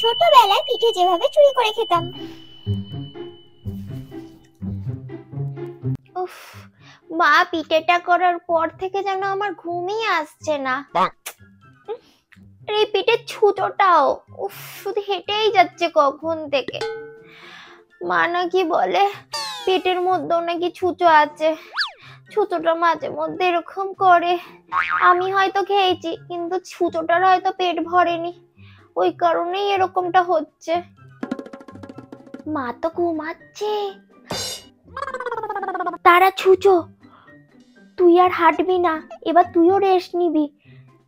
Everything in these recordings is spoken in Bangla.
ছোটবেলায় পিঠে যেভাবে চুরি করে খেতাম। উফ, মা পিঠেটা করার পর থেকে যেন আমার ঘুমই আসছে না। এই পিঠের ছুঁচোটাও উফ, শুধু হেঁটেই যাচ্ছে কখন থেকে। মা নাকি বলে পেটের মধ্যেও নাকি ছুঁচো আছে, ছুঁচোটা মাঝে মধ্যে এরকম করে। আমি হয়তো খেয়েছি, কিন্তু ছুঁচোটার হয়তো পেট ভরেনি, ওই কারণেই এরকমটা হচ্ছে। মা তো ঘুমাচ্ছে। তারা ছুঁচো, তুই আর হাঁটবি না, এবার তুইও রেস্ট নিবি।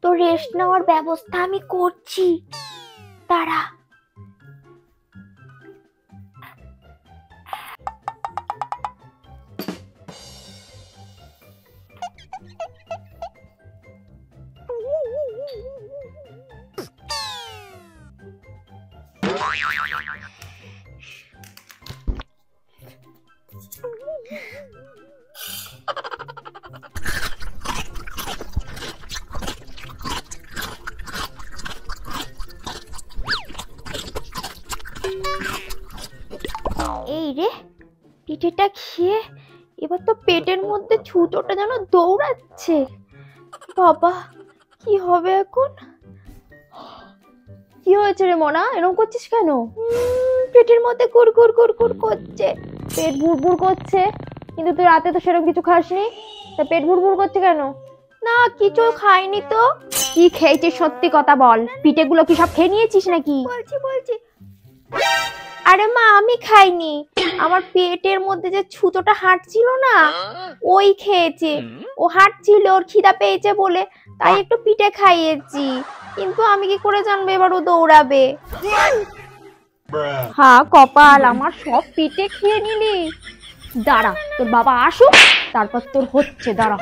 তো রেস্ট নেওয়ার ব্যবস্থা আমি করছি, তারা। এই রে, পিঠেটা খেয়ে এবার তো পেটের মধ্যে ছুঁচোটা যেন দৌড়াচ্ছে। বাবা, কি হবে এখন? কি হয়েছে রে মনা, এরকম করছিস কেন? পেটের মধ্যে কুরকুর কুরকুর করছে, পেট ভুরভুর করছে। কিন্তু তুই রাতে তো সেরকম কিছু খাসনি, তা পেট ভুরভুর করছে কেন? না, কিছু খাইনি তো। কি খেয়েছিস সত্যি কথা বল, পিঠেগুলো কি সব খেয়ে নিয়েছিস নাকি? বলছি। আরে মা, আমি খাইনি, আমার পেটের মধ্যে যে ছুঁচোটা হাঁটছিল না, ওই খেয়েছে। ও হাঁটছিল, ওর খিদা পেয়েছে বলে তাই একটু পিঠে খাইয়েছি। কিন্তু আমি কি করে জানবো এবার ও দৌড়াবে? হ্যাঁ কপাল, আমার সব পিঠে খেয়ে নিলি। দাঁড়া, তোর বাবা আসুক, তারপর তোর হচ্ছে, দাঁড়া।